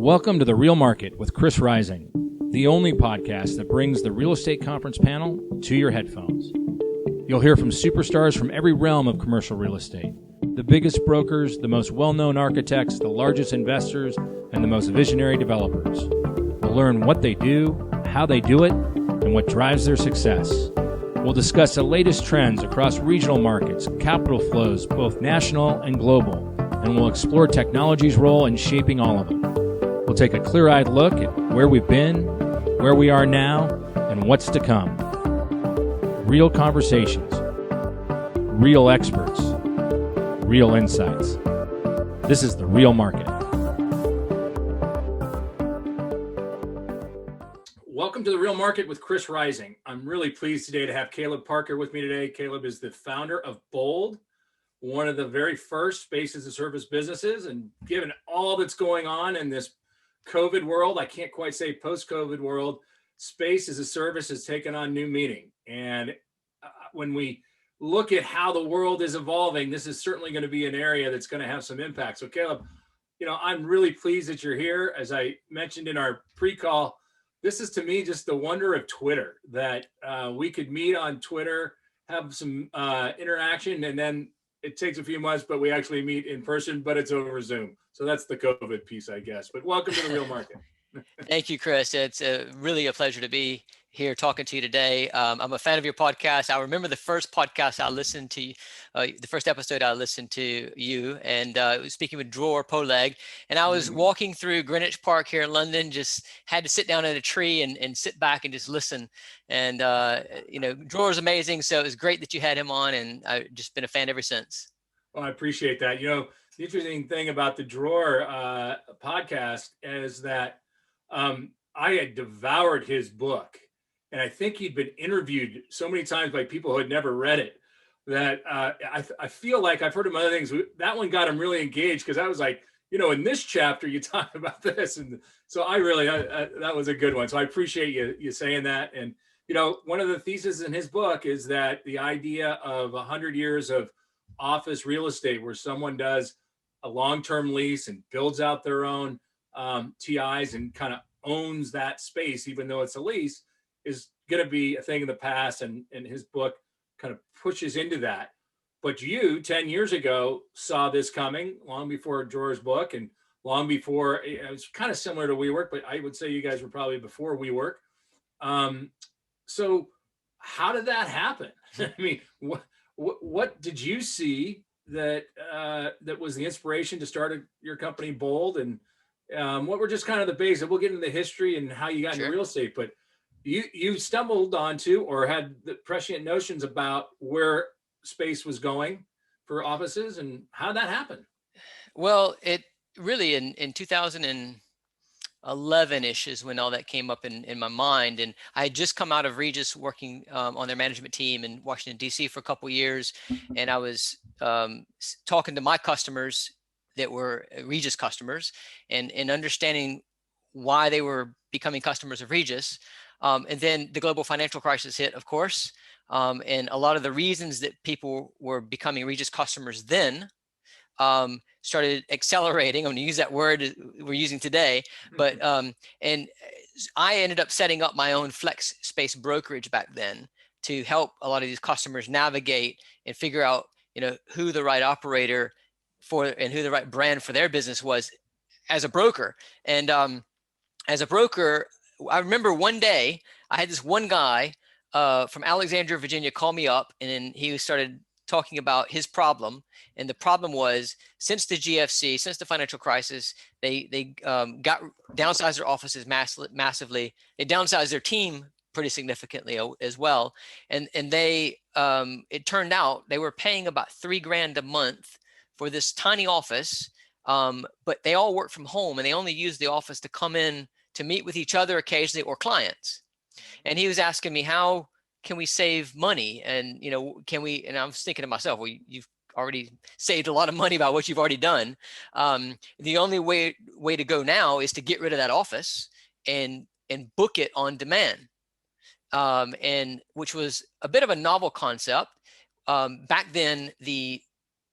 Welcome to The Real Market with Chris Rising, the only podcast that brings the real estate conference panel to your headphones. You'll hear from superstars from every realm of commercial real estate, the biggest brokers, the most well-known architects, the largest investors, and the most visionary developers. We'll learn what they do, how they do it, and what drives their success. We'll discuss the latest trends across regional markets, capital flows, both national and global, and we'll explore technology's role in shaping all of them. We'll take a clear-eyed look at where we've been, where we are now, and what's to come. Real conversations, real experts, real insights. This is The Real Market. Welcome to The Real Market with Chris Rising. I'm really pleased today to have Caleb Parker with me today. Caleb is the founder of Bold, one of the very first space as a service businesses. And given all that's going on in this COVID world, I can't quite say post-COVID world, space as a service has taken on new meaning. And when we look at how the world is evolving, this is certainly going to be an area that's going to have some impact. So Caleb, I'm really pleased that you're here. As I mentioned in our pre-call, this is to me just the wonder of Twitter, that we could meet on Twitter, have some interaction, and then it takes a few months, but we actually meet in person, but it's over Zoom. So that's the COVID piece, I guess. But welcome to The Real Market. Thank you, Chris. It's really a pleasure to be here talking to you today. I'm a fan of your podcast. I remember the first podcast I listened to, the first episode I listened to you, and was speaking with Dror Poleg. And I was walking through Greenwich Park here in London, just had to sit down in a tree and sit back and just listen. And, Dror is amazing. So it was great that you had him on, and I've just been a fan ever since. Well, I appreciate that. The interesting thing about the Dror podcast is that I had devoured his book, and I think he'd been interviewed so many times by people who had never read it that I feel like I've heard him other things. That one got him really engaged because I was like, in this chapter you talk about this, and so I really that was a good one. So I appreciate you saying that. And one of the theses in his book is that the idea of 100 years of office real estate, where someone does a long-term lease and builds out their own TIs and kind of owns that space, even though it's a lease, is going to be a thing of the past. And his book kind of pushes into that. But you, 10 years ago, saw this coming long before Dror's book and long before, it was kind of similar to WeWork, but I would say you guys were probably before WeWork. So how did that happen? I mean, what did you see that was the inspiration to start your company Bold, and what were just kind of the basics? We'll get into the history and how you got into real estate, but you stumbled onto or had the prescient notions about where space was going for offices, and how did that happen? Well, it really in 2011-ish is when all that came up in my mind. And I had just come out of Regus working on their management team in Washington, D.C. for a couple of years. And I was talking to my customers that were Regus customers and understanding why they were becoming customers of Regus. And then the global financial crisis hit, of course. And a lot of the reasons that people were becoming Regus customers then started accelerating. I'm going to use that word we're using today, but and I ended up setting up my own flex space brokerage back then to help a lot of these customers navigate and figure out, who the right operator for and who the right brand for their business was as a broker. And as a broker, I remember one day I had this one guy from Alexandria, Virginia, call me up, and then he started talking about his problem. And the problem was, since the GFC, since the financial crisis, they got downsized their offices massively. They downsized their team pretty significantly as well. And they it turned out they were paying about $3,000 a month for this tiny office, but they all work from home, and they only use the office to come in to meet with each other occasionally or clients. And he was asking me, how can we save money? And, can we, and I was thinking to myself, well, you've already saved a lot of money by what you've already done. The only way to go now is to get rid of that office and book it on demand. And which was a bit of a novel concept. Back then, the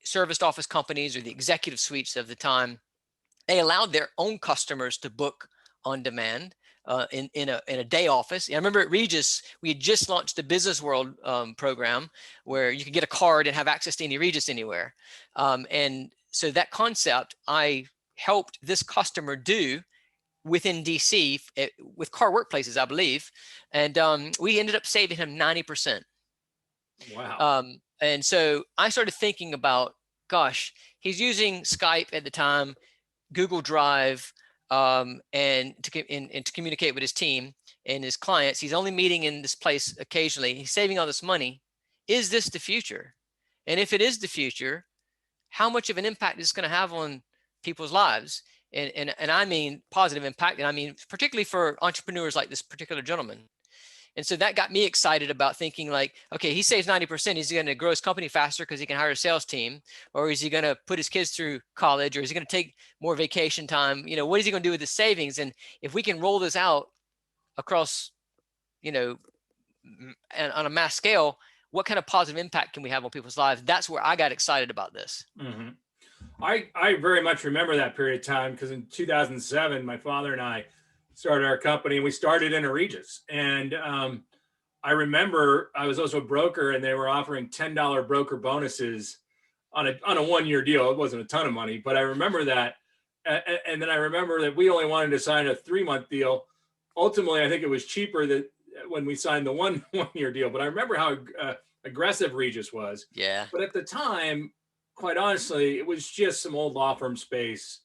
serviced office companies or the executive suites of the time they allowed their own customers to book on demand in a day office. I remember at Regus, we had just launched the Business World program where you could get a card and have access to any Regus anywhere. And so that concept I helped this customer do within DC with Car Workplaces, I believe. And we ended up saving him 90%. Wow. And so I started thinking about, gosh, he's using Skype at the time, Google Drive, and to communicate with his team and his clients. He's only meeting in this place occasionally. He's saving all this money. Is this the future? And if it is the future, how much of an impact is this going to have on people's lives? And I mean positive impact. And I mean, particularly for entrepreneurs like this particular gentleman. And so that got me excited about thinking like, okay, he saves 90%. Is he going to grow his company faster because he can hire a sales team? Or is he going to put his kids through college? Or is he going to take more vacation time? You know, what is he going to do with his savings? And if we can roll this out across, you know, and on a mass scale, what kind of positive impact can we have on people's lives? That's where I got excited about this. Mm-hmm. I very much remember that period of time because in 2007, my father and I started our company, and we started in a Regus. And I remember I was also a broker, and they were offering $10 broker bonuses on a 1-year deal. It wasn't a ton of money, but I remember that. And then I remember that we only wanted to sign a 3-month deal. Ultimately, I think it was cheaper that when we signed the 1-year deal. But I remember how aggressive Regus was. Yeah. But at the time, quite honestly, it was just some old law firm space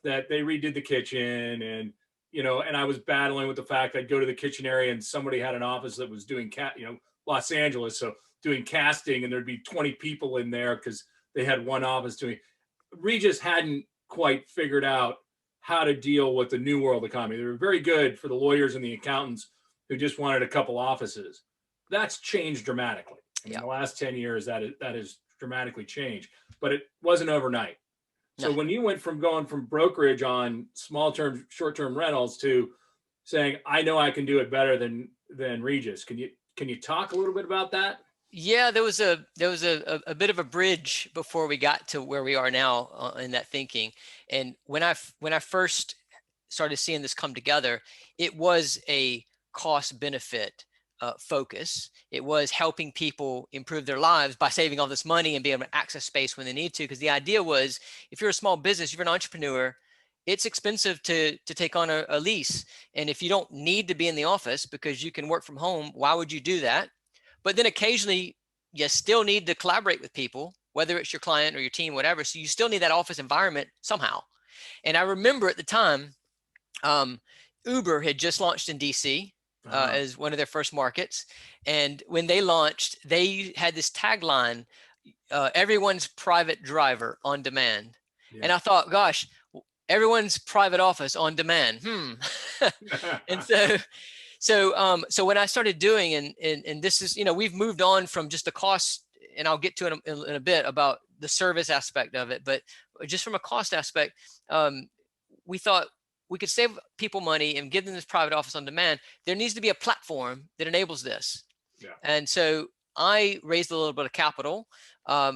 that they redid the kitchen, and and I was battling with the fact I'd go to the kitchen area and somebody had an office that was doing Los Angeles, so doing casting, and there'd be 20 people in there because they had one office doing. Regus hadn't quite figured out how to deal with the new world economy. They were very good for the lawyers and the accountants who just wanted a couple offices. That's changed dramatically. In the last 10 years, that has dramatically changed, but it wasn't overnight. So when you went from going from brokerage on small-term, short-term rentals to saying, I know I can do it better than Regus, can you talk a little bit about that? Yeah, there was a bit of a bridge before we got to where we are now in that thinking. And when I first started seeing this come together, it was a cost benefit focus. It was helping people improve their lives by saving all this money and being able to access space when they need to. Because the idea was, if you're a small business, if you're an entrepreneur, it's expensive to take on a lease. And if you don't need to be in the office because you can work from home, why would you do that? But then occasionally you still need to collaborate with people, whether it's your client or your team, whatever. So you still need that office environment somehow. And I remember at the time, Uber had just launched in DC. As one of their first markets. And when they launched, they had this tagline, everyone's private driver on demand. Yeah. And I thought, gosh, everyone's private office on demand. And so when I started doing, and this is, we've moved on from just the cost, and I'll get to it in a bit about the service aspect of it, but just from a cost aspect, we thought, we could save people money and give them this private office on demand. There needs to be a platform that enables this. Yeah. And so I raised a little bit of capital.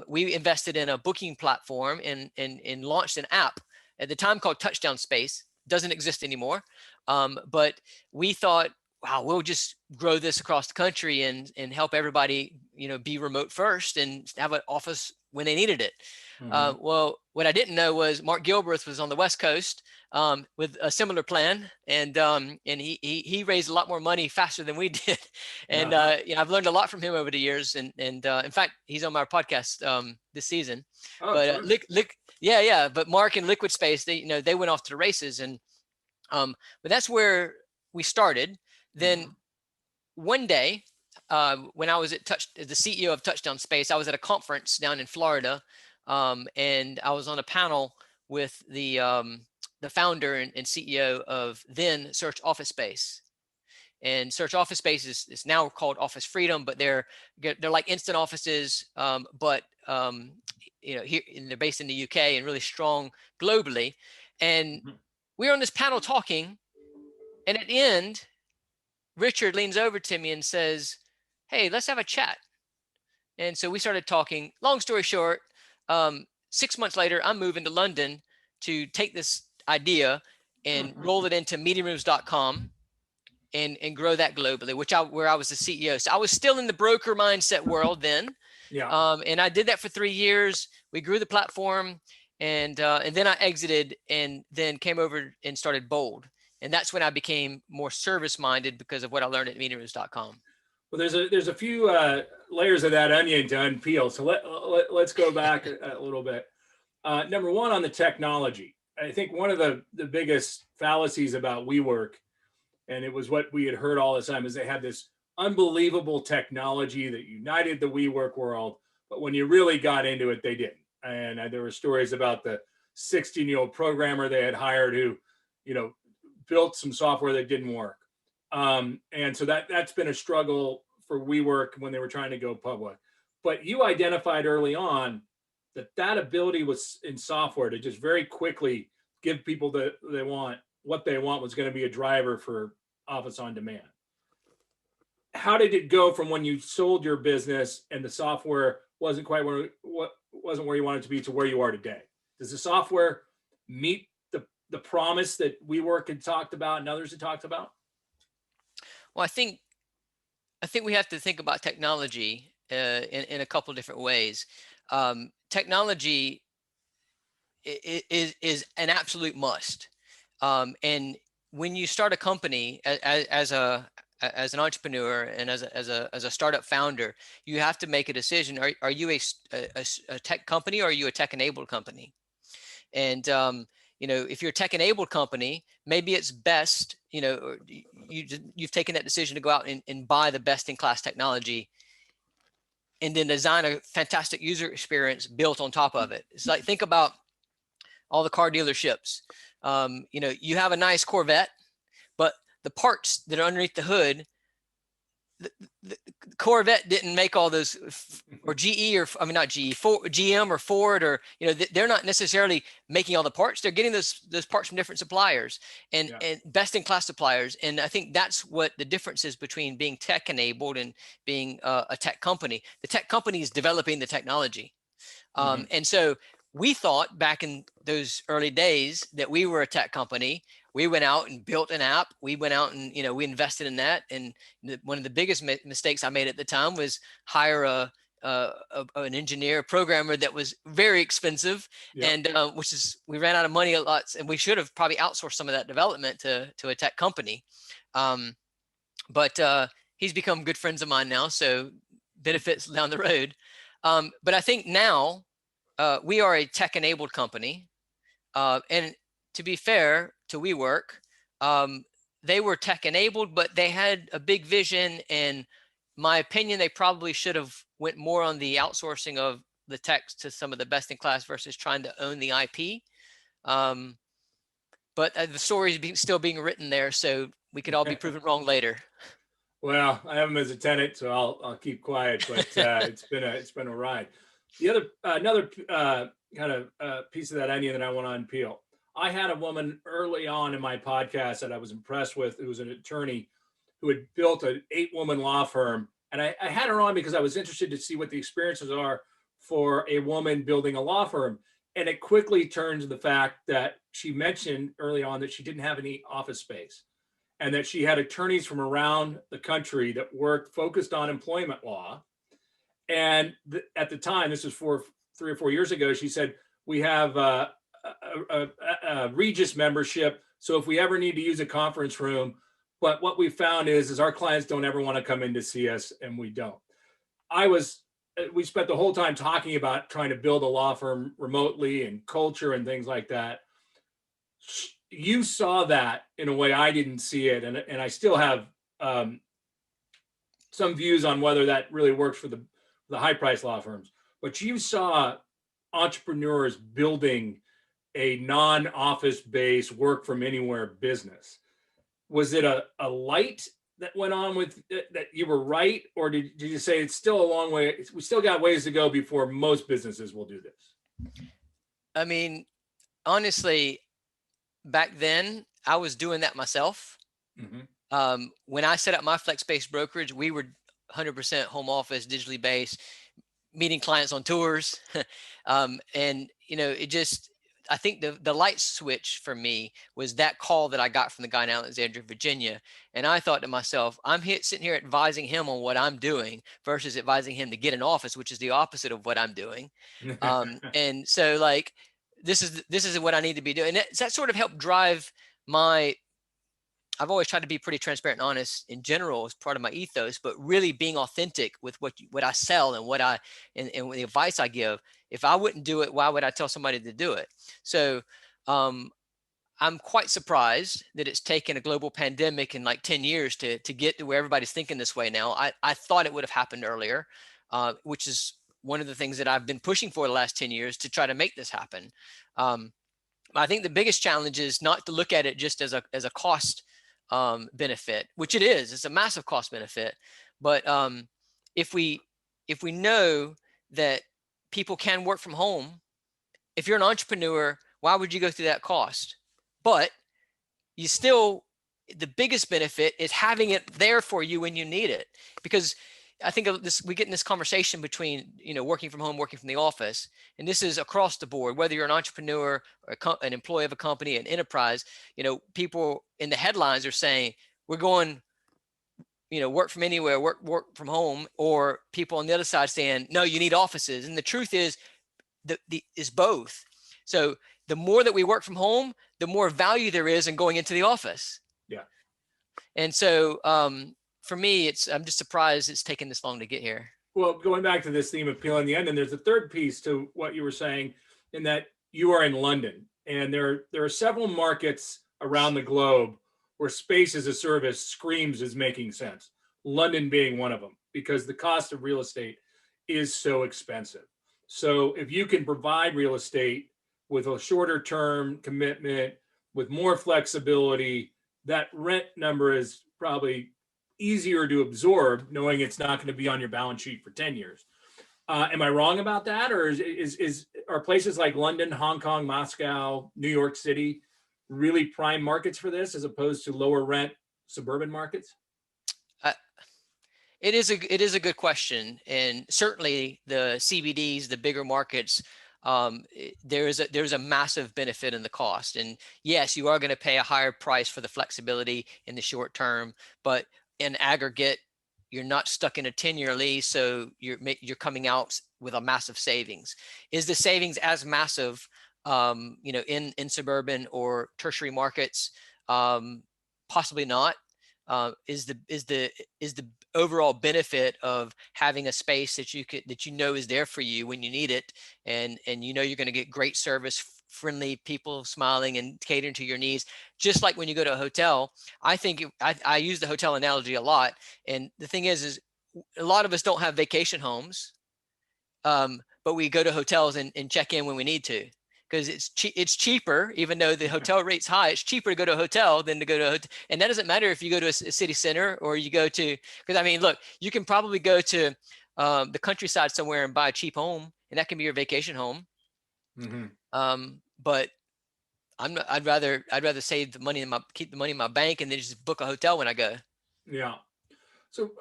We invested in a booking platform and launched an app at the time called Touchdown Space. Doesn't exist anymore. But we thought, wow, we'll just grow this across the country and help everybody, be remote first and have an office when they needed it. Mm-hmm. Well, what I didn't know was Mark Gilbreth was on the West Coast with a similar plan, and he raised a lot more money faster than we did. And I've learned a lot from him over the years. And in fact, he's on my podcast this season. Oh, but but Mark and Liquid Space, they went off to the races, and but that's where we started. Then one day, when I was at the CEO of Touchdown Space, I was at a conference down in Florida, and I was on a panel with the founder and CEO of then Search Office Space. And Search Office Space is now called Office Freedom, but they're like instant offices, but here, and they're based in the UK and really strong globally. And we were on this panel talking, and at the end, Richard leans over to me and says, hey, let's have a chat. And so we started talking. Long story short, 6 months later, I'm moving to London to take this idea and roll it into meetingrooms.com and grow that globally, where I was the CEO. So I was still in the broker mindset world then. Yeah. And I did that for 3 years. We grew the platform, and then I exited and then came over and started Bold. And that's when I became more service minded because of what I learned at meetingrooms.com. Well, there's a few layers of that onion to unpeel. So let's go back a little bit. Number one, on the technology, I think one of the biggest fallacies about WeWork, and it was what we had heard all the time, is they had this unbelievable technology that united the WeWork world, but when you really got into it, they didn't. And there were stories about the 16-year-old programmer they had hired who, built some software that didn't work. And so that's been a struggle for WeWork when they were trying to go public. But you identified early on that ability was in software to just very quickly give people what they want was going to be a driver for Office on Demand. How did it go from when you sold your business and the software wasn't quite where you wanted it to be to where you are today? Does the software meet the promise that WeWork had talked about and others had talked about? Well, I think we have to think about technology in a couple of different ways. Technology is an absolute must. And when you start a company as an entrepreneur and as a startup founder, you have to make a decision. Are you a tech company, or are you a tech enabled company? And if you're a tech enabled company, maybe it's best, you've taken that decision to go out and buy the best in class technology and then design a fantastic user experience built on top of it. It's like, think about all the car dealerships. You have a nice Corvette, but the parts that are underneath the hood, the Corvette didn't make all those, or not GE, GM or Ford, or they're not necessarily making all the parts. They're getting those parts from different suppliers and best in class suppliers. And I think that's what the difference is between being tech enabled and being a tech company. The tech company is developing the technology, and so we thought back in those early days that we were a tech company. We went out and built an app. We went out and, we invested in that. And one of the biggest mistakes I made at the time was hire an engineer, programmer that was very expensive, and we ran out of money a lot, and we should have probably outsourced some of that development to a tech company. But he's become good friends of mine now, so benefits down the road. But I think now we are a tech-enabled company, and to be fair to WeWork, they were tech-enabled, but they had a big vision. And my opinion, they probably should have went more on the outsourcing of the tech to some of the best in class versus trying to own the IP. But the story is still being written there, so we could all be proven wrong later. Well, I have them as a tenant, so I'll keep quiet. But it's been a ride. Another kind of piece of that onion that I want to unpeel. I had a woman early on in my podcast that I was impressed with. It was an attorney who had built an 8-woman law firm. And I had her on because I was interested to see what the experiences are for a woman building a law firm. And it quickly turned to the fact that she mentioned early on that she didn't have any office space and that she had attorneys from around the country that focused on employment law. And at the time, this was 3 or 4 years ago, she said, we have a Regus membership. So if we ever need to use a conference room, but what we found is our clients don't ever want to come in to see us, and we don't. We spent the whole time talking about trying to build a law firm remotely and culture and things like that. You saw that in a way I didn't see it. And I still have some views on whether that really works for the high price law firms, but you saw entrepreneurs building a non-office based work from anywhere business. Was it a light that went on with that you were right? Or did you say it's still a long way? We still got ways to go before most businesses will do this? I mean, honestly, back then I was doing that myself. When I set up my FlexSpace brokerage, we were 100% home office, digitally based, meeting clients on tours. And, it just, I think the light switch for me was that call that I got from the guy in Alexandria, Virginia. And I thought to myself, sitting here advising him on what I'm doing versus advising him to get an office, which is the opposite of what I'm doing. And so like, this is what I need to be doing. And that sort of helped drive I've always tried to be pretty transparent and honest in general as part of my ethos, but really being authentic with what I sell and and the advice I give. If I wouldn't do it, why would I tell somebody to do it? So I'm quite surprised that it's taken a global pandemic in like 10 years to get to where everybody's thinking this way now. I thought it would have happened earlier, which is one of the things that I've been pushing for the last 10 years to try to make this happen. I think the biggest challenge is not to look at it just as a cost benefit, which it is. It's a massive cost benefit. But if we know that people can work from home, if you're an entrepreneur, why would you go through that cost? But the biggest benefit is having it there for you when you need it. Because I think we get in this conversation between, working from home, working from the office, and this is across the board, whether you're an entrepreneur or an employee of a company, an enterprise, people in the headlines are saying, we're going, work from anywhere, work from home, or people on the other side saying, no, you need offices. And the truth is is both. So the more that we work from home, the more value there is in going into the office. Yeah. And so, for me, I'm just surprised it's taken this long to get here. Well, going back to this theme of peeling the onion, there's a third piece to what you were saying, in that you are in London, and there are several markets around the globe where space as a service screams as making sense. London being one of them, because the cost of real estate is so expensive. So if you can provide real estate with a shorter term commitment, with more flexibility, that rent number is probably easier to absorb, knowing it's not going to be on your balance sheet for 10 years. Am I wrong about that? Or are places like London, Hong Kong, Moscow, New York City really prime markets for this, as opposed to lower rent suburban markets? It is a good question. And certainly the CBDs, the bigger markets, there's a massive benefit in the cost. And yes, you are going to pay a higher price for the flexibility in the short term, but in aggregate, you're not stuck in a 10-year lease, so you're coming out with a massive savings. Is the savings as massive, in suburban or tertiary markets? Possibly not. Is the overall benefit of having a space that is there for you when you need it, and you're going to get great service, friendly people smiling and catering to your needs, just like when you go to a hotel. I think I use the hotel analogy a lot, and the thing is a lot of us don't have vacation homes, but we go to hotels and check in when we need to, because it's cheaper. Even though the hotel rate's high, it's cheaper to go to a hotel than to go to a hotel. And that doesn't matter if you go to a city center or you go to, because I mean, look, you can probably go to the countryside somewhere and buy a cheap home, and that can be your vacation home. Mm-hmm. But I'd rather save the money keep the money in my bank and then just book a hotel when I go. Yeah. So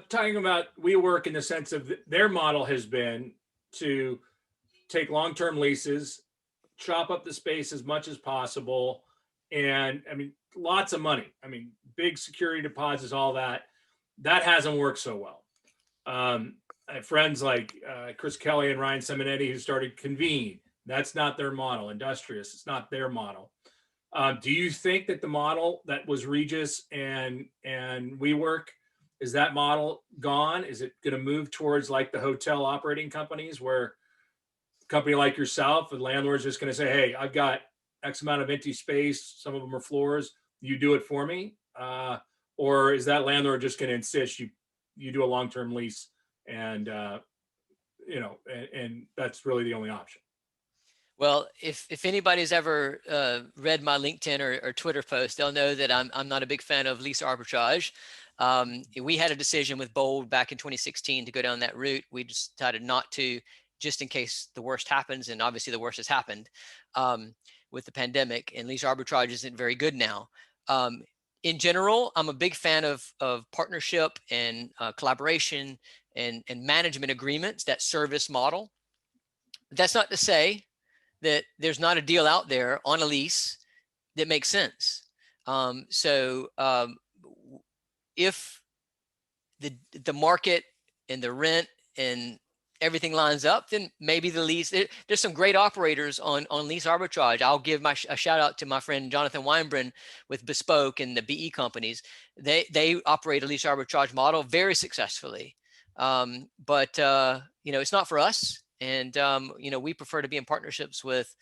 talking about WeWork, in the sense of their model has been to take long-term leases, chop up the space as much as possible. And I mean, lots of money. I mean, big security deposits, all that. That hasn't worked so well. I have friends like Chris Kelly and Ryan Simonetti who started Convene. That's not their model. Industrious, it's not their model. Do you think that the model that was Regus and WeWork, is that model gone? Is it going to move towards like the hotel operating companies, where a company like yourself, the landlord's just going to say, hey, I've got X amount of empty space, some of them are floors, you do it for me? Or is that landlord just going to insist you do a long-term lease, and and that's really the only option? Well, if anybody's ever read my LinkedIn or Twitter post, they'll know that I'm not a big fan of lease arbitrage. We had a decision with Bold back in 2016 to go down that route. We decided not to, just in case the worst happens, and obviously the worst has happened with the pandemic, and lease arbitrage isn't very good now. In general, I'm a big fan of partnership and collaboration and management agreements, that service model. That's not to say that there's not a deal out there on a lease that makes sense. If the market and the rent and everything lines up, then maybe the lease. There's some great operators on lease arbitrage. I'll give a shout out to my friend Jonathan Weinbren with Bespoke and the BE companies. They operate a lease arbitrage model very successfully. But it's not for us, and we prefer to be in partnerships with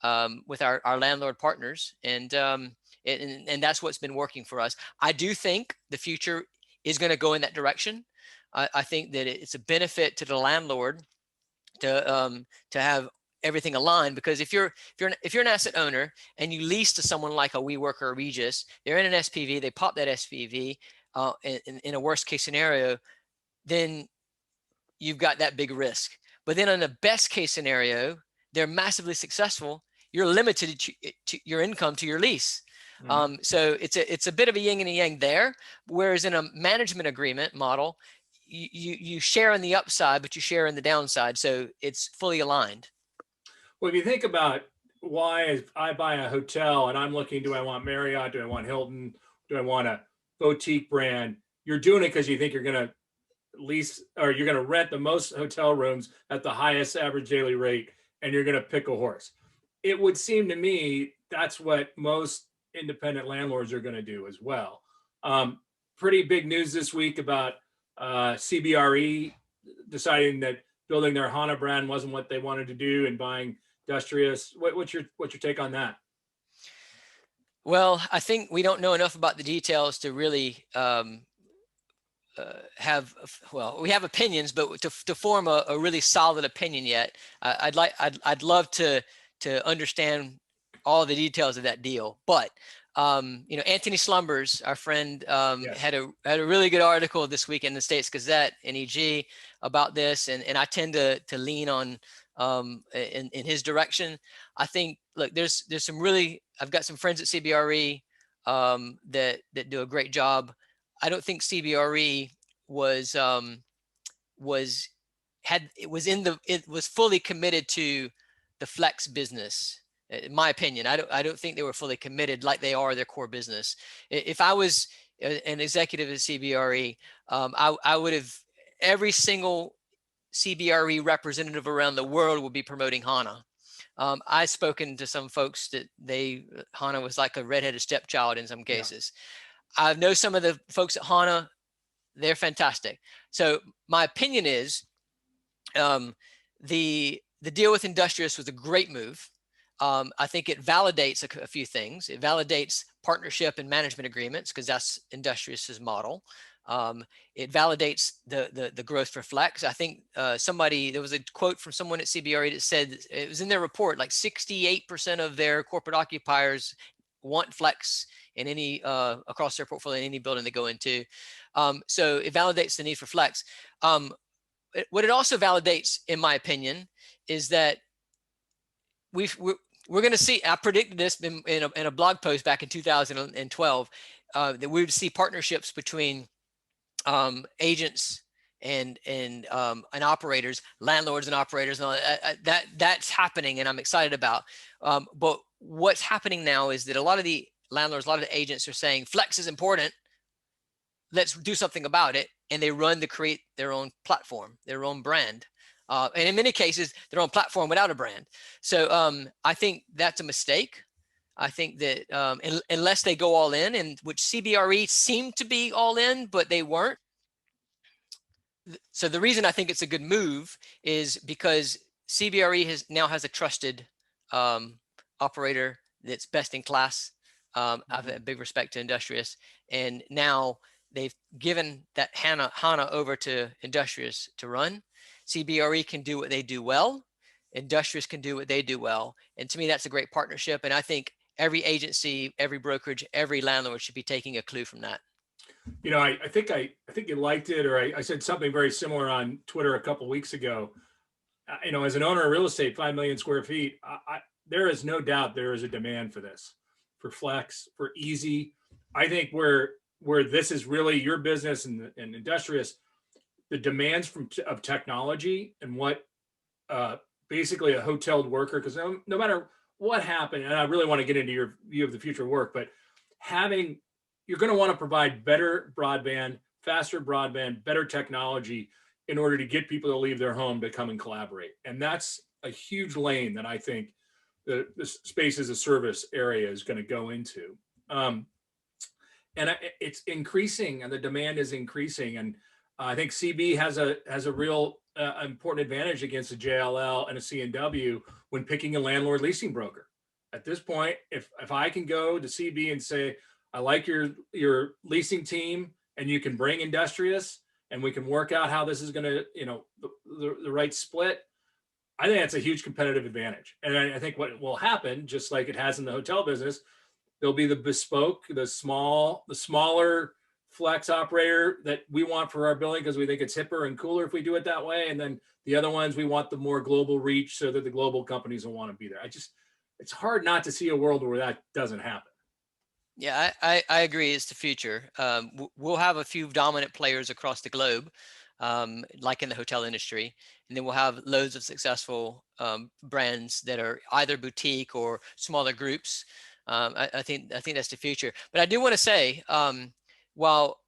our landlord partners, and that's what's been working for us. I do think the future is going to go in that direction. I think that it's a benefit to the landlord to have everything aligned, because if you're an asset owner and you lease to someone like a WeWork or a Regus, they're in an SPV, they pop that SPV in a worst case scenario, then you've got that big risk. But then in the best case scenario, they're massively successful, you're limited to your income to your lease. So it's a bit of a yin and a yang there. Whereas in a management agreement model, you share in the upside, but you share in the downside. So it's fully aligned. Well, if you think about why I buy a hotel and I'm looking, do I want Marriott? Do I want Hilton? Do I want a boutique brand? You're doing it because you think you're going to lease, or you're going to rent the most hotel rooms at the highest average daily rate, and you're going to pick a horse. It would seem to me that's what most independent landlords are going to do as well. Pretty big news this week about CBRE deciding that building their Hana brand wasn't what they wanted to do and buying Industrious. What's your take on that? Well, I think we don't know enough about the details to really we have opinions, but to form a really solid opinion yet. I'd love to understand all the details of that deal. But Anthony Slumbers, our friend, Yes. had a really good article this week in the States Gazette and EG about this, and I tend to lean on in his direction. I think, look, there's some really, I've got some friends at CBRE that do a great job. I don't think CBRE was fully committed to the flex business. In my opinion, I don't think they were fully committed like they are their core business. If I was an executive at CBRE, I would have, every single CBRE representative around the world would be promoting Hana. I've spoken to some folks that Hana was like a redheaded stepchild in some cases. Yeah. I know some of the folks at Hana, they're fantastic. So my opinion is the deal with Industrious was a great move. I think it validates a few things. It validates partnership and management agreements, because that's Industrious's model. It validates the growth for flex. I think there was a quote from someone at CBRE that said, it was in their report, like 68% of their corporate occupiers want flex in any across their portfolio in any building they go into. So it validates the need for flex. What it also validates, in my opinion, is that we're going to see, I predicted this in a blog post back in 2012, that we would see partnerships between agents and operators, landlords and operators, and all that's happening, and I'm excited about. But what's happening now is that a lot of the landlords, a lot of the agents are saying flex is important. Let's do something about it, and they run to create their own platform, their own brand. And in many cases, their own platform without a brand. So I think that's a mistake. I think that unless they go all in, and which CBRE seemed to be all in, but they weren't. So the reason I think it's a good move is because CBRE now has a trusted operator that's best in class. I have a big respect to Industrious, and now they've given that Hana over to Industrious to run. CBRE can do what they do well. Industrious can do what they do well. And to me, that's a great partnership. And I think every agency, every brokerage, every landlord should be taking a clue from that. I think you liked it, or I said something very similar on Twitter a couple of weeks ago. As an owner of real estate, 5 million square feet, there is no doubt there is a demand for this, for flex, for easy. I think where this is really your business and Industrious, the demands of technology and what basically a hotel worker, because no matter what happened, and I really want to get into your view of the future of work, but you're going to want to provide better broadband, faster broadband, better technology in order to get people to leave their home to come and collaborate. And that's a huge lane that I think the space as a service area is going to go into. And it's increasing, and the demand is increasing. And I think CB has a real important advantage against a JLL and a C&W when picking a landlord leasing broker. At this point, if I can go to CB and say, I like your leasing team, and you can bring Industrious, and we can work out how this is going to, the right split, I think that's a huge competitive advantage. And I think what will happen, just like it has in the hotel business, there'll be the bespoke, the smaller flex operator that we want for our building because we think it's hipper and cooler if we do it that way. And then the other ones, we want the more global reach so that the global companies will want to be there. It's hard not to see a world where that doesn't happen. Yeah, I agree. It's the future. We'll have a few dominant players across the globe, like in the hotel industry, and then we'll have loads of successful brands that are either boutique or smaller groups. I think that's the future. But I do want to say, while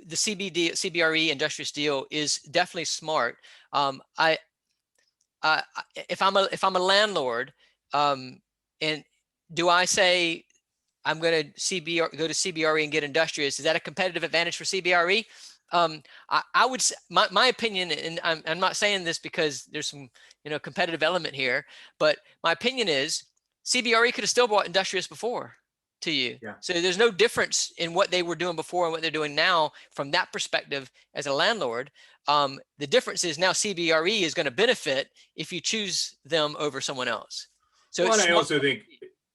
the CBRE Industrious deal is definitely smart, if I'm a landlord, and do I say I'm going to go to CBRE and get Industrious? Is that a competitive advantage for CBRE? I would say, my opinion, and I'm not saying this because there's some competitive element here, but my opinion is CBRE could have still bought Industrious before to you. Yeah. So there's no difference in what they were doing before and what they're doing now from that perspective as a landlord. The difference is now CBRE is going to benefit if you choose them over someone else. So well, and I also think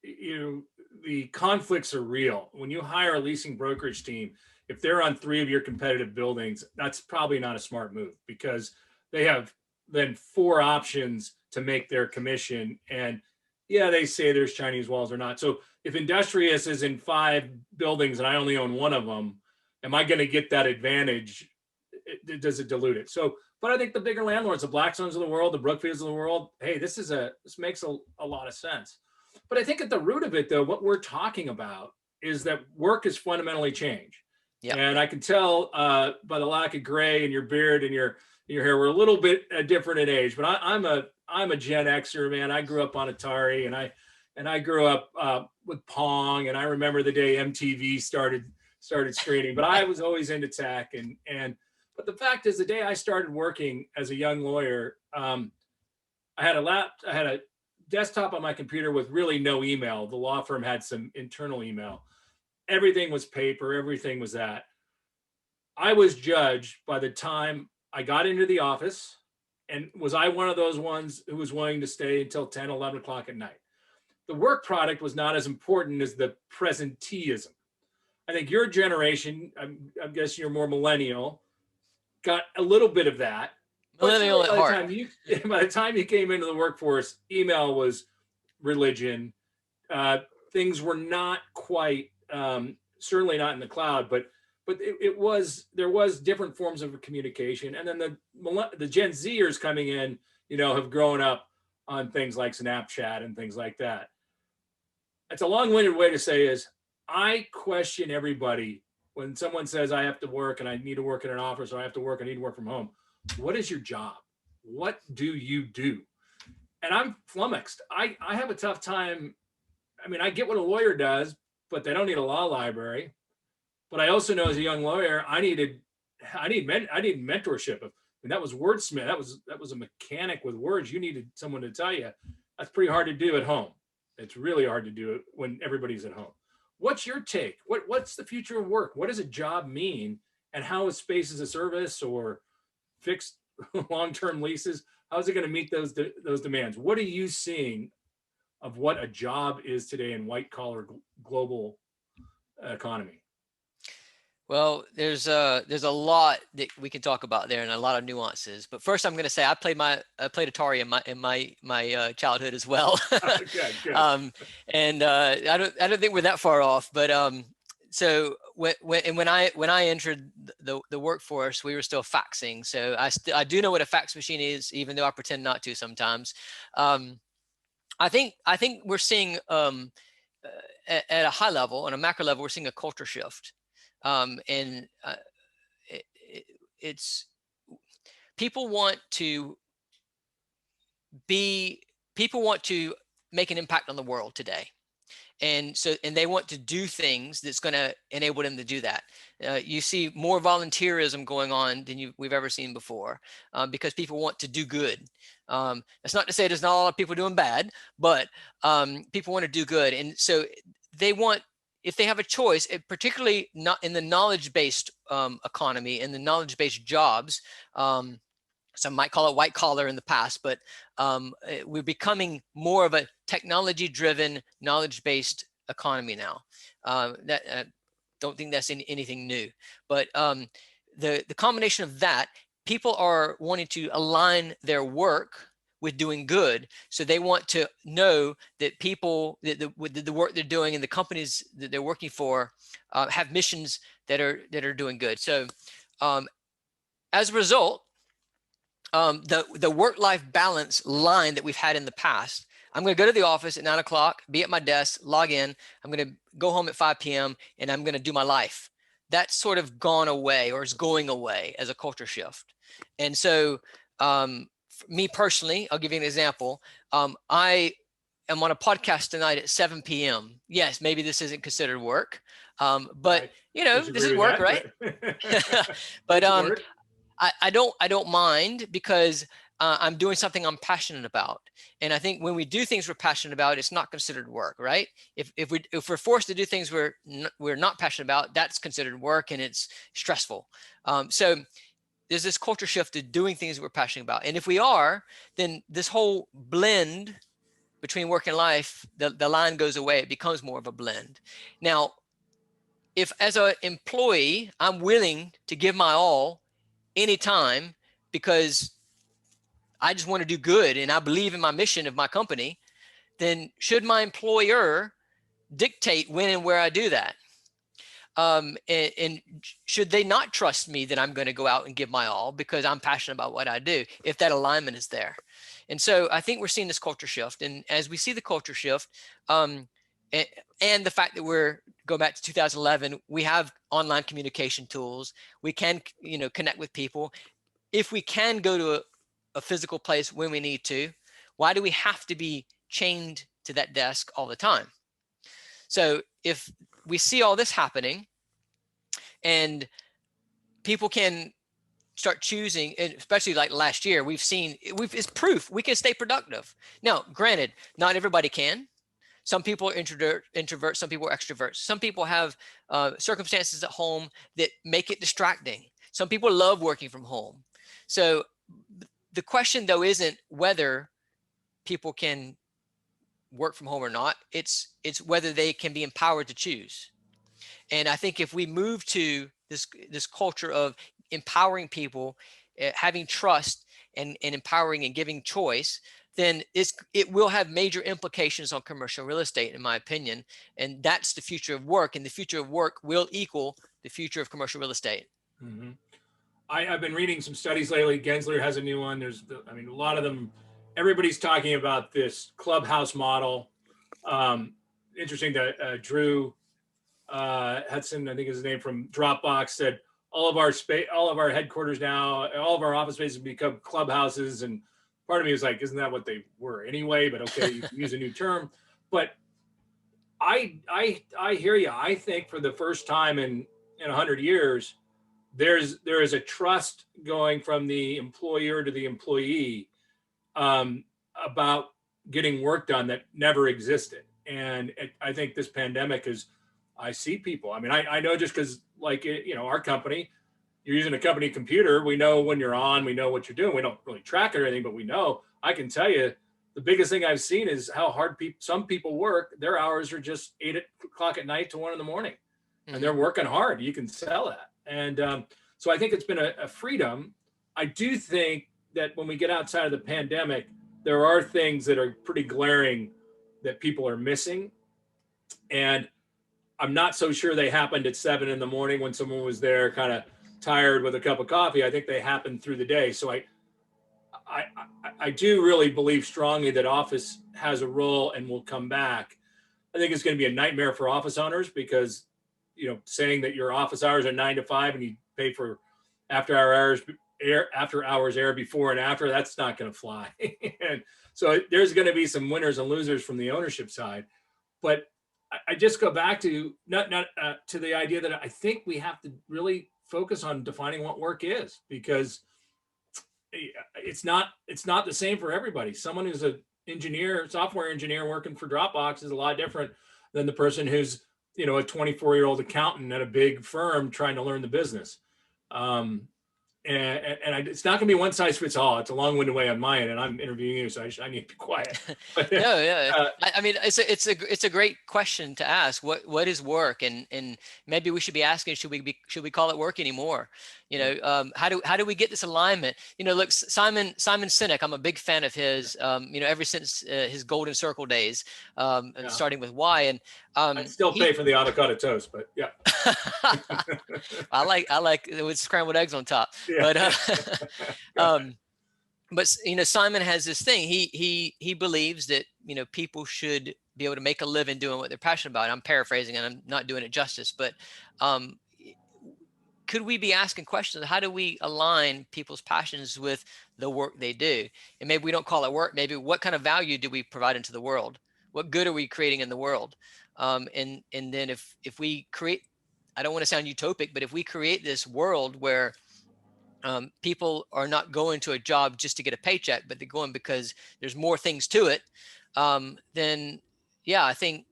the conflicts are real. When you hire a leasing brokerage team, if they're on 3 of your competitive buildings, that's probably not a smart move because they have then 4 options to make their commission. And yeah, they say there's Chinese walls or not. So if Industrious is in 5 buildings and I only own 1 of them, am I going to get that advantage? Does it dilute it? So, but I think the bigger landlords, the Blackstones of the world, the Brookfields of the world, hey, this makes a lot of sense. But I think at the root of it, though, what we're talking about is that work has fundamentally changed. Yep. And I can tell by the lack of gray in your beard and your hair, we're a little bit different in age. But I'm a Gen Xer, man. I grew up on Atari, and I grew up with Pong, and I remember the day MTV started screening. But I was always into tech, but the fact is, the day I started working as a young lawyer, I had a desktop on my computer with really no email. The law firm had some internal email. Everything was paper. Everything was that. I was judged by the time I got into the office. And was I one of those ones who was willing to stay until 10, 11 o'clock at night? The work product was not as important as the presenteeism. I think your generation, I'm guessing you're more millennial, got a little bit of that. Millennial at heart. By the time you came into the workforce, email was religion. Things were not quite, certainly not in the cloud, but there was different forms of communication. And then the Gen Zers coming in, have grown up on things like Snapchat and things like that. It's a long-winded way to say is I question everybody when someone says I have to work and I need to work in an office, or I have to work, I need to work from home. What is your job? What do you do? And I'm flummoxed. I have a tough time. I mean, I get what a lawyer does, but they don't need a law library. But I also know as a young lawyer, I need mentorship. And that was wordsmith. That was a mechanic with words. You needed someone to tell you. That's pretty hard to do at home. It's really hard to do it when everybody's at home. What's your take? What's the future of work? What does a job mean? And how is space as a service or fixed long-term leases? How is it going to meet those demands? What are you seeing of what a job is today in white-collar global economy? Well, there's a lot that we can talk about there and a lot of nuances. But first, I'm going to say I played Atari in my childhood as well. Good. And I don't think we're that far off. But so when I entered the workforce, we were still faxing. So I do know what a fax machine is, even though I pretend not to sometimes. I think we're seeing at a high level, on a macro level, we're seeing a culture shift, and it, it's people want to be people want to make an impact on the world today, and they want to do things that's going to enable them to do that. You see more volunteerism going on than we've ever seen before, because people want to do good. That's not to say there's not a lot of people doing bad, but people want to do good, and so they want, if they have a choice, particularly not in the knowledge-based economy and the knowledge-based jobs. Some might call it white collar in the past, but we're becoming more of a technology-driven, knowledge-based economy now. Don't think that's anything new, but the combination of that, people are wanting to align their work with doing good. So they want to know that people, that the work they're doing and the companies that they're working for have missions that are doing good. So as a result, the work-life balance line that we've had in the past, I'm going to go to the office at 9 o'clock, be at my desk, log in. I'm going to go home at 5 p.m. and I'm going to do my life. That's sort of gone away, or is going away as a culture shift. And so me personally, I'll give you an example. I am on a podcast tonight at 7 p.m. Yes, maybe this isn't considered work, but this is work, right? But I don't mind, because I'm doing something I'm passionate about. And I think when we do things we're passionate about, it's not considered work, right? If we're forced to do things we're not passionate about, that's considered work, and it's stressful. So there's this culture shift to doing things we're passionate about. And if we are, then this whole blend between work and life, the line goes away. It becomes more of a blend. Now, if as an employee, I'm willing to give my all anytime because I just want to do good and I believe in my mission of my company, then should my employer dictate when and where I do that? And should they not trust me that I'm going to go out and give my all because I'm passionate about what I do, if that alignment is there? And so I think we're seeing this culture shift. And as we see the culture shift, and the fact that we're go back to 2011, we have online communication tools. We can, connect with people. If we can go to a physical place when we need to, why do we have to be chained to that desk all the time? So if we see all this happening and people can start choosing, and especially like last year, it's proof we can stay productive. Now, granted, not everybody can. Some people are introverts, some people are extroverts. Some people have circumstances at home that make it distracting. Some people love working from home. So the question, though, isn't whether people can work from home or not. It's whether they can be empowered to choose. And I think if we move to this culture of empowering people, having trust and empowering and giving choice, then it will have major implications on commercial real estate, in my opinion. And that's the future of work. And the future of work will equal the future of commercial real estate. Mm-hmm. I've been reading some studies lately. Gensler has a new one. A lot of them, everybody's talking about this clubhouse model. Interesting that Drew Hudson, I think is his name, from Dropbox, said all of our headquarters now, all of our office spaces become clubhouses. And part of me was like, isn't that what they were anyway? But okay, you can use a new term. But I hear you. I think for the first time in 100 years, there is a trust going from the employer to the employee about getting work done that never existed. And I think this pandemic I see people. I know, just because, like, our company, you're using a company computer. We know when you're on, we know what you're doing. We don't really track it or anything, but we know. I can tell you the biggest thing I've seen is how hard some people work. Their hours are just 8 o'clock at night to 1 a.m. Mm-hmm. And they're working hard. You can sell that. And so I think it's been a freedom. I do think that when we get outside of the pandemic, there are things that are pretty glaring that people are missing. And I'm not so sure they happened at 7 in the morning when someone was there kind of tired with a cup of coffee. I think they happened through the day. So I, I do really believe strongly that office has a role and will come back. I think it's going to be a nightmare for office owners because, saying that your office hours are 9 to 5 and you pay for after hours air before and after, that's not going to fly. And so there's going to be some winners and losers from the ownership side. But I just go back to not to the idea that I think we have to really focus on defining what work is, because it's not the same for everybody. Someone who's a software engineer working for Dropbox is a lot different than the person who's a 24-year-old accountant at a big firm trying to learn the business. It's not going to be one size fits all. It's a long-winded way on my end, and I'm interviewing you, so I need to be quiet. But, No, yeah. I mean, it's a great question to ask. What is work, and maybe we should be asking, should we call it work anymore? How do we get this alignment? Look, Simon Sinek, I'm a big fan of his. Ever since his Golden Circle days, starting with why, and I'd still pay for the avocado toast, but yeah. I like it with scrambled eggs on top. Yeah. But Simon has this thing. He believes that people should be able to make a living doing what they're passionate about. I'm paraphrasing and I'm not doing it justice, but could we be asking questions? How do we align people's passions with the work they do? And maybe we don't call it work. Maybe what kind of value do we provide into the world? What good are we creating in the world? And then if we create, I don't want to sound utopic, but if we create this world where people are not going to a job just to get a paycheck, but they're going because there's more things to it, then yeah, I think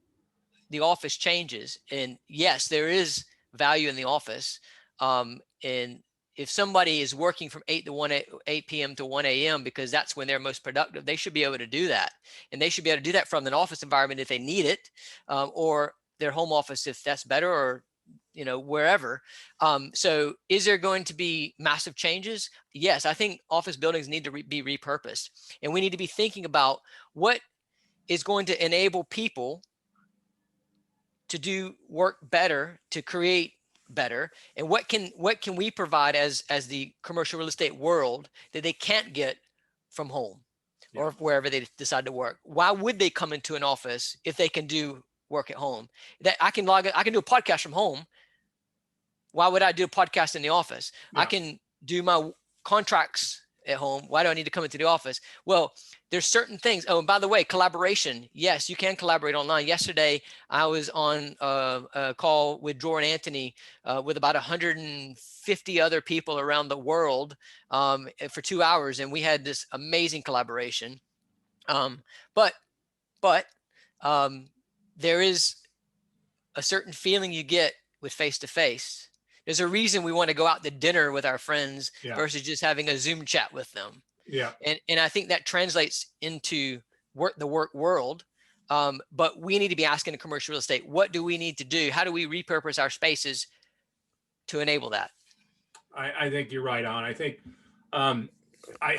the office changes. And yes, there is value in the office. And if somebody is working from 8 p.m. to 1 a.m. because that's when they're most productive, they should be able to do that. And they should be able to do that from an office environment if they need it, or their home office if that's better, or wherever. So is there going to be massive changes? Yes, I think office buildings need to be repurposed. And we need to be thinking about what is going to enable people to do work better, to create better, and what can we provide as the commercial real estate world that they can't get from home or wherever they decide to work. Why would they come into an office if they can do work at home? That I can do a podcast from home. Why would I do a podcast in the office? I can do my contracts at home. Why do I need to come into the office? Well, there's certain things. Oh, and by the way, collaboration. Yes, you can collaborate online. Yesterday, I was on a call with Dror and Anthony with about 150 other people around the world for 2 hours, and we had this amazing collaboration. But there is a certain feeling you get with face-to-face. There's a reason we want to go out to dinner with our friends versus just having a Zoom chat with them. Yeah. And I think that translates into the work world. But we need to be asking the commercial real estate, what do we need to do? How do we repurpose our spaces to enable that? I think you're right on. I think I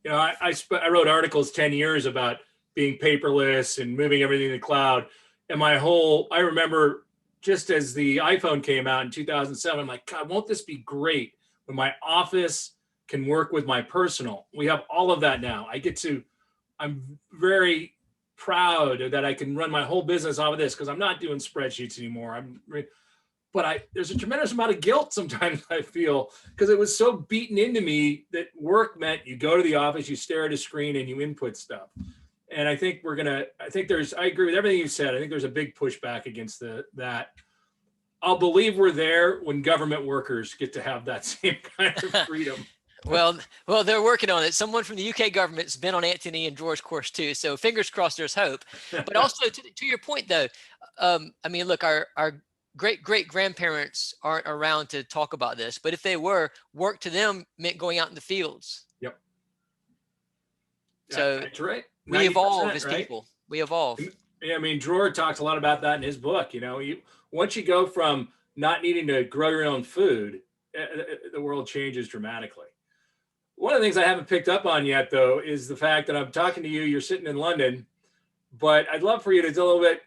wrote articles 10 years about being paperless and moving everything to the cloud. And I remember just as the iPhone came out in 2007, I'm like, God, won't this be great when my office can work with my personal? We have all of that now. I'm very proud that I can run my whole business off of this because I'm not doing spreadsheets anymore. But there's a tremendous amount of guilt sometimes I feel because it was so beaten into me that work meant you go to the office, you stare at a screen and you input stuff. And I think I agree with everything you said. I think there's a big pushback against that. I'll believe we're there when government workers get to have that same kind of freedom. Well, they're working on it. Someone from the UK government's been on Anthony and Dror's course too. So fingers crossed, there's hope. But also to your point though, I mean, look, our great grandparents aren't around to talk about this, but if they were, work to them meant going out in the fields. Yep. So that's right. We evolve as people. We evolve. Yeah, I mean, Dror talks a lot about that in his book. Once you go from not needing to grow your own food, the world changes dramatically. One of the things I haven't picked up on yet, though, is the fact that I'm talking to you. You're sitting in London, but I'd love for you to tell a little bit.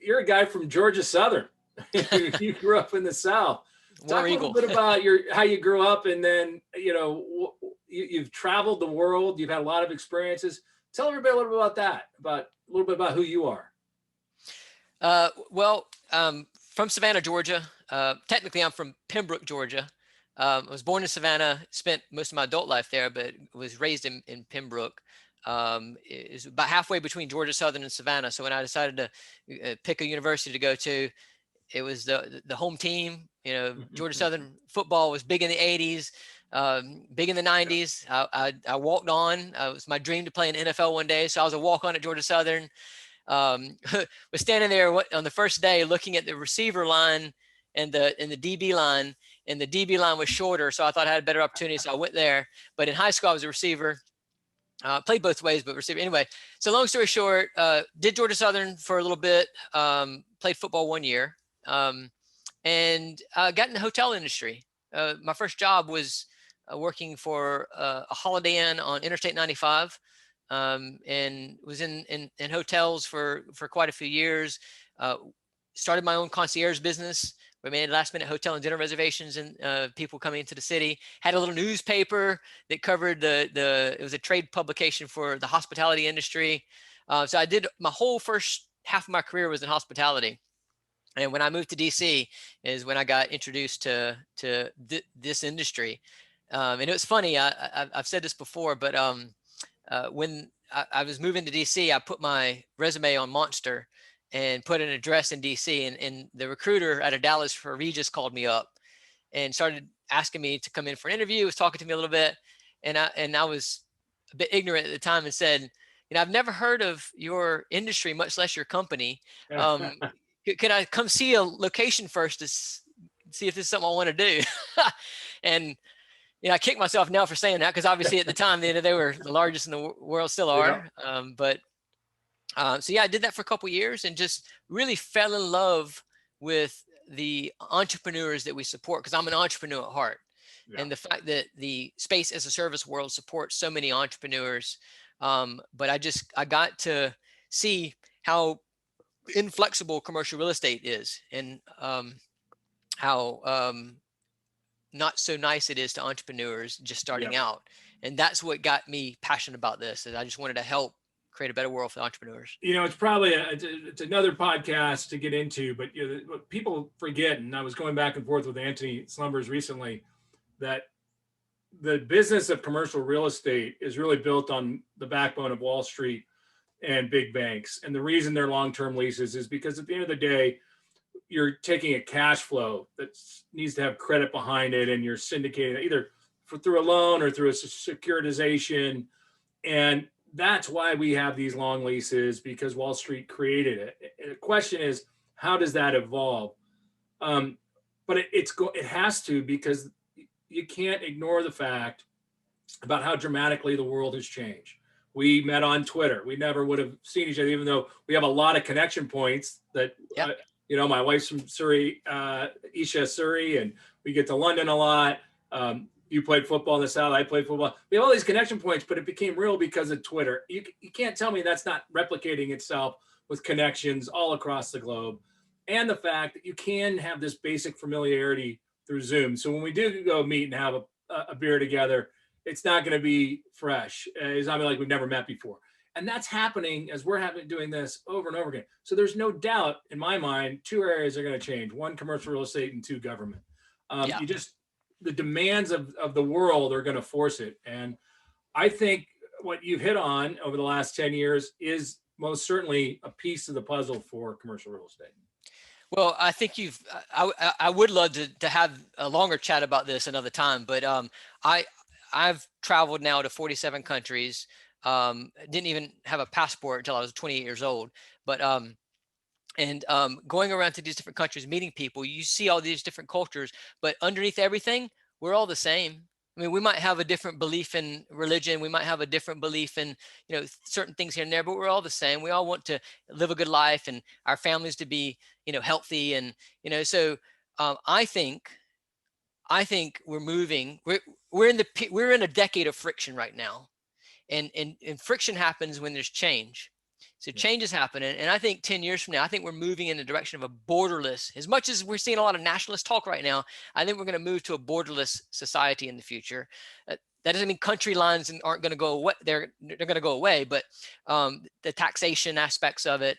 You're a guy from Georgia Southern. You grew up in the South. War Talk a little Eagle. bit about how you grew up, and then you've traveled the world. You've had a lot of experiences. Tell everybody a little bit about that. About a little bit about who you are. Well, from Savannah, Georgia. Technically, I'm from Pembroke, Georgia. I was born in Savannah, spent most of my adult life there, but was raised in Pembroke. It's about halfway between Georgia Southern and Savannah. So when I decided to pick a university to go to, it was the home team. Georgia Southern football was big in the 80s, big in the 90s. I walked on. It was my dream to play in NFL one day. So I was a walk on at Georgia Southern. Was standing there on the first day looking at the receiver line and the DB line, and the DB line was shorter. So I thought I had a better opportunity. So I went there. But in high school, I was a receiver. Played both ways, but receiver. Anyway, so long story short, did Georgia Southern for a little bit, played football 1 year, and got in the hotel industry. My first job was working for a Holiday Inn on Interstate 95, and was in hotels for quite a few years. Started my own concierge business. We made last minute hotel and dinner reservations and people coming into the city. Had a little newspaper that covered it was a trade publication for the hospitality industry. So I did my whole first half of my career was in hospitality. And when I moved to DC is when I got introduced to this industry. And it was funny. I've said this before, but when I was moving to DC, I put my resume on Monster and put an address in DC, and the recruiter out of Dallas for Regis called me up and started asking me to come in for an interview. Was talking to me a little bit, and I was a bit ignorant at the time and said, I've never heard of your industry, much less your company. Can I come see a location first to see if this is something I want to do? And I kick myself now for saying that, because obviously at the time they were the largest in the world, still are. So yeah, I did that for a couple of years and just really fell in love with the entrepreneurs that we support, because I'm an entrepreneur at heart. Yeah. And the fact that the space as a service world supports so many entrepreneurs. But I got to see how inflexible commercial real estate is, and how not so nice it is to entrepreneurs just starting out. And that's what got me passionate about this. And I just wanted to help create a better world for entrepreneurs. It's probably it's another podcast to get into, but what people forget, and I was going back and forth with Anthony Slumbers recently, that the business of commercial real estate is really built on the backbone of Wall Street and big banks. And the reason they're long-term leases is because at the end of the day, you're taking a cash flow that needs to have credit behind it, and you're syndicating it either through a loan or through a securitization. And that's why we have these long leases, because Wall Street created it. The question is, how does that evolve? But it has to, because you can't ignore the fact about how dramatically the world has changed. We met on Twitter. We never would have seen each other, even though we have a lot of connection points that, my wife's from Surrey, Isha, Surrey, and we get to London a lot. You played football in the South. I played football. We have all these connection points, but it became real because of Twitter. You can't tell me that's not replicating itself with connections all across the globe. And the fact that you can have this basic familiarity through Zoom. So when we do go meet and have a beer together, it's not going to be fresh. It's not like we've never met before. And that's happening as we're doing this over and over again. So there's no doubt in my mind, two areas are going to change: one, commercial real estate, and two, government. The demands of the world are going to force it. And I think what you've hit on over the last 10 years is most certainly a piece of the puzzle for commercial real estate. Well, I think I would love to have a longer chat about this another time, but I've traveled now to 47 countries. Didn't even have a passport until I was 28 years old, but going around to these different countries, meeting people, you see all these different cultures, but underneath everything, we're all the same. I mean, we might have a different belief in religion. We might have a different belief in, certain things here and there, but we're all the same. We all want to live a good life and our families to be, healthy. And, so I think we're moving, we're in a decade of friction right now. And friction happens when there's change. So change is happening. And I think 10 years from now, I think we're moving in the direction of a borderless. As much as we're seeing a lot of nationalist talk right now, I think we're going to move to a borderless society in the future. That doesn't mean country lines aren't going to go away. They're going to go away, but the taxation aspects of it,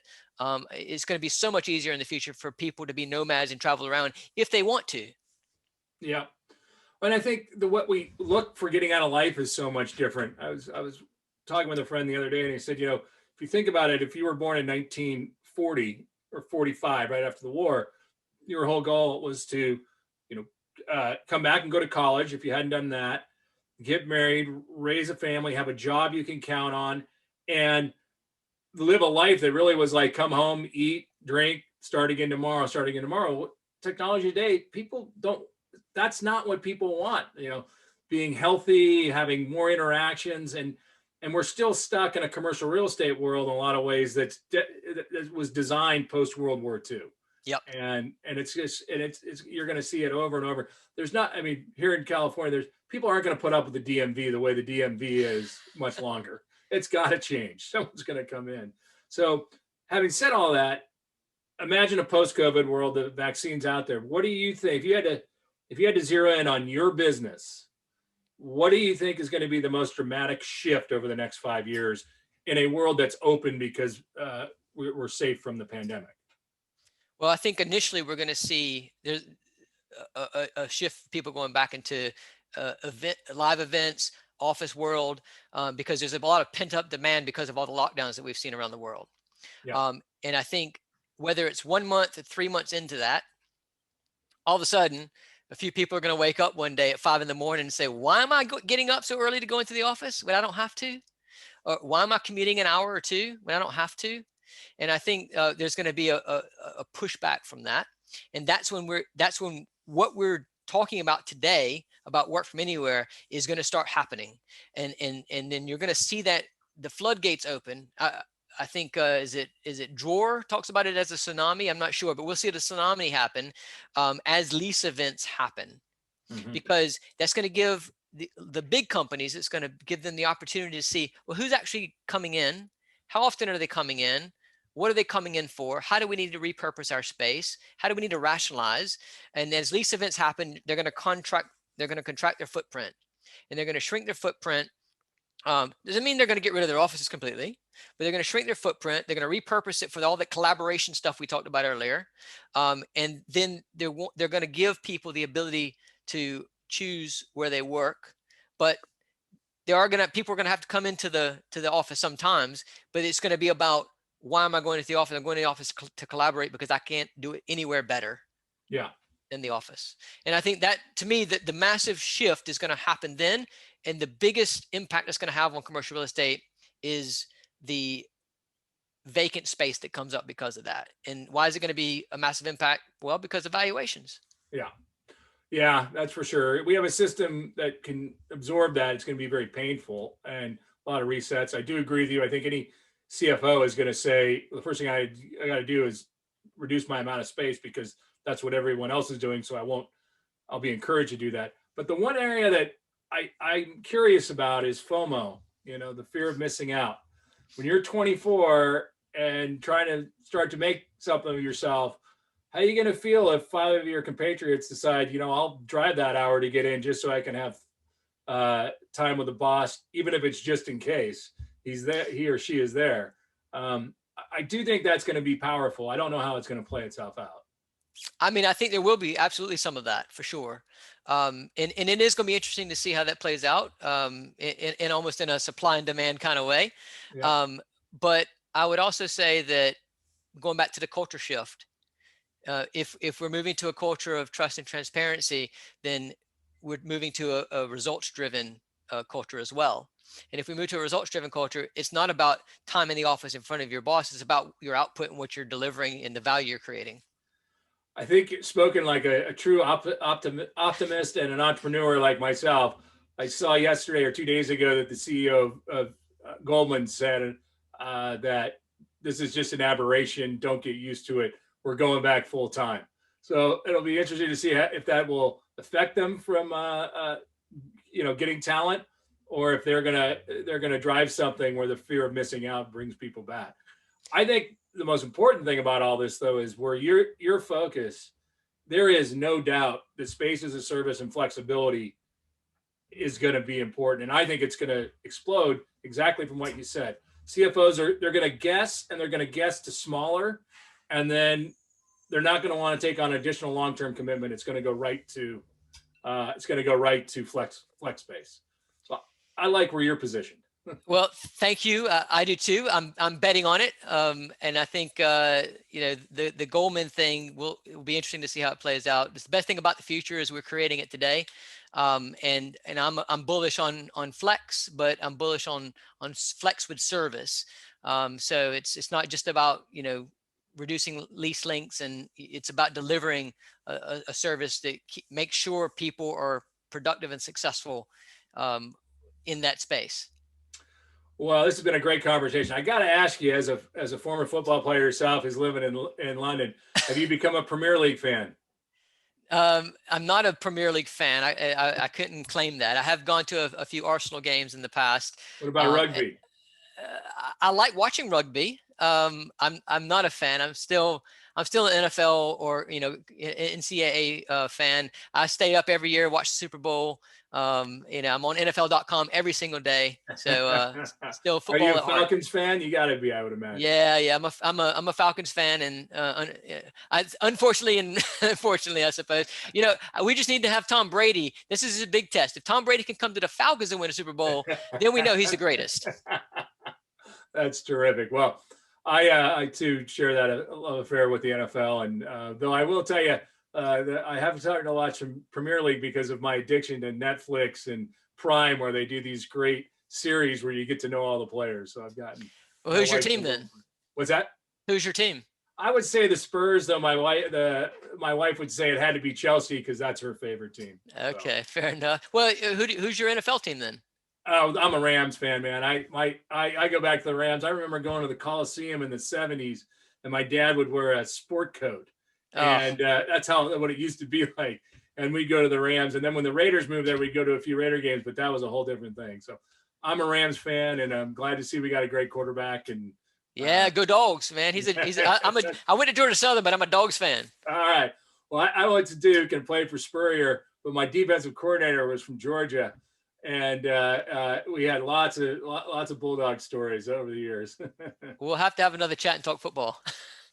it's going to be so much easier in the future for people to be nomads and travel around if they want to. Yeah. And I think what we look for getting out of life is so much different. I was talking with a friend the other day, and he said, if you think about it, if you were born in 1940 or 45, right after the war, your whole goal was to, come back and go to college if you hadn't done that, get married, raise a family, have a job you can count on, and live a life that really was like come home, eat, drink, start again tomorrow. Technology today, people don't, that's not what people want, being healthy, having more interactions, and we're still stuck in a commercial real estate world in a lot of ways that was designed post World War II. Yep. And it's just, and it's you're going to see it over and over. There's not, I mean, here in California, people aren't going to put up with the DMV the way the DMV is much longer. It's got to change. Someone's going to come in. So having said all that, imagine a post-COVID world, the vaccine's out there. What do you think, if you had to zero in on your business, what do you think is going to be the most dramatic shift over the next 5 years in a world that's open because we're safe from the pandemic? Well, I think initially we're going to see there's a shift, people going back into live events, office world, because there's a lot of pent up demand because of all the lockdowns that we've seen around the world. Yeah. And I think whether it's 1 month or 3 months into that, all of a sudden, a few people are going to wake up one day at 5 a.m. and say, why am I getting up so early to go into the office when I don't have to? Or why am I commuting an hour or two when I don't have to? And I think there's going to be a pushback from that. And that's when what we're talking about today about work from anywhere is going to start happening. And then you're going to see that the floodgates open. I think is it Dror talks about it as a tsunami. I'm not sure, but we'll see the tsunami happen as lease events happen, because that's going to give the big companies, it's going to give them the opportunity to see, well, who's actually coming in? How often are they coming in? What are they coming in for? How do we need to repurpose our space? How do we need to rationalize? And as lease events happen, they're going to contract their footprint, and they're going to shrink their footprint. Doesn't mean they're going to get rid of their offices completely, but they're going to shrink their footprint. They're going to repurpose it for all the collaboration stuff we talked about earlier. And then they're going to give people the ability to choose where they work, but people are going to have to come into the office sometimes, but it's going to be about, why am I going to the office? I'm going to the office to collaborate because I can't do it anywhere better. Yeah. In the office. And I think that, to me, that the massive shift is going to happen then. And the biggest impact it's going to have on commercial real estate is the vacant space that comes up because of that. And why is it going to be a massive impact? Well, because of valuations. Yeah. Yeah, that's for sure. We have a system that can absorb that. It's going to be very painful and a lot of resets. I do agree with you. I think any CFO is going to say, the first thing I got to do is reduce my amount of space because that's what everyone else is doing. So I'll be encouraged to do that. But the one area that I'm curious about is FOMO, the fear of missing out. When you're 24 and trying to start to make something of yourself, how are you going to feel if 5 of your compatriots decide, I'll drive that hour to get in just so I can have time with the boss, even if it's just in case he's there, he or she is there. I do think that's going to be powerful. I don't know how it's going to play itself out. I mean, I think there will be absolutely some of that for sure. And it is going to be interesting to see how that plays out in almost in a supply and demand kind of way. Yeah. But I would also say that going back to the culture shift, if we're moving to a culture of trust and transparency, then we're moving to a results-driven culture as well. And if we move to a results-driven culture, it's not about time in the office in front of your boss. It's about your output and what you're delivering and the value you're creating. I think spoken like a true optimist and an entrepreneur like myself. I saw yesterday or 2 days ago that the CEO of Goldman said that this is just an aberration. Don't get used to it. We're going back full time. So it'll be interesting to see if that will affect them from getting talent, or if they're gonna drive something where the fear of missing out brings people back. I think the most important thing about all this, though, is where your focus. There is no doubt that space as a service and flexibility is going to be important, and I think it's going to explode exactly from what you said. CFOs they're going to guess, and they're going to guess to smaller, and then they're not going to want to take on additional long-term commitment. It's going to go right to flex space. So I like where you're positioned. Well, thank you. I do too. I'm betting on it, and I think the Goldman thing will be interesting to see how it plays out. The best thing about the future is we're creating it today, and I'm bullish on flex, but I'm bullish on flex with service. So it's not just about reducing lease lengths, and it's about delivering a service that makes sure people are productive and successful in that space. Well, this has been a great conversation. I got to ask you, as a former football player yourself, who's living in London, have you become a Premier League fan? I'm not a Premier League fan. I couldn't claim that. I have gone to a few Arsenal games in the past. What about rugby? I like watching rugby. I'm not a fan. I'm still an NFL or NCAA fan. I stay up every year, watch the Super Bowl. I'm on NFL.com every single day. So still football. Are you a Falcons fan? You got to be, I would imagine. Yeah. I'm a Falcons fan, and unfortunately, I suppose, we just need to have Tom Brady. This is a big test. If Tom Brady can come to the Falcons and win a Super Bowl, then we know he's the greatest. That's terrific. Well, I too share that love affair with the NFL, and though I will tell you, that I haven't started to watch some Premier League because of my addiction to Netflix and Prime, where they do these great series where you get to know all the players. So I've gotten. Well, who's your team then? What's that? Who's your team? I would say the Spurs, though my wife would say it had to be Chelsea because that's her favorite team. Okay, so. Fair enough. Well, who's your NFL team then? Oh, I'm a Rams fan, man. I go back to the Rams. I remember going to the Coliseum in the 70s, and my dad would wear a sport coat. And that's what it used to be like. And we'd go to the Rams. And then when the Raiders moved there, we'd go to a few Raider games, but that was a whole different thing. So I'm a Rams fan, and I'm glad to see we got a great quarterback. And yeah, go Dogs, man. I went to Georgia Southern, but I'm a Dogs fan. All right. Well, I went to Duke and played for Spurrier, but my defensive coordinator was from Georgia. And we had lots of Bulldog stories over the years. We'll have to have another chat and talk football.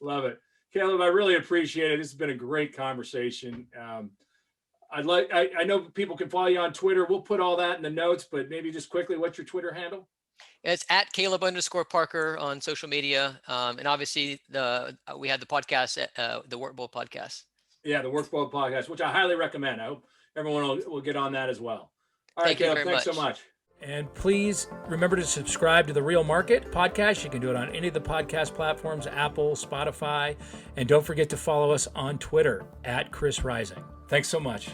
Love it. Caleb, I really appreciate it. This has been a great conversation. I know people can follow you on Twitter. We'll put all that in the notes, but maybe just quickly, what's your Twitter handle? It's at Caleb_Parker on social media. And obviously we had the podcast, the Workbowl podcast. Yeah, the Workbowl podcast, which I highly recommend. I hope everyone will get on that as well. All right, Caleb, thanks so much. And please remember to subscribe to the Real Market podcast. You can do it on any of the podcast platforms, Apple, Spotify. And don't forget to follow us on Twitter at Chris Rising. Thanks so much.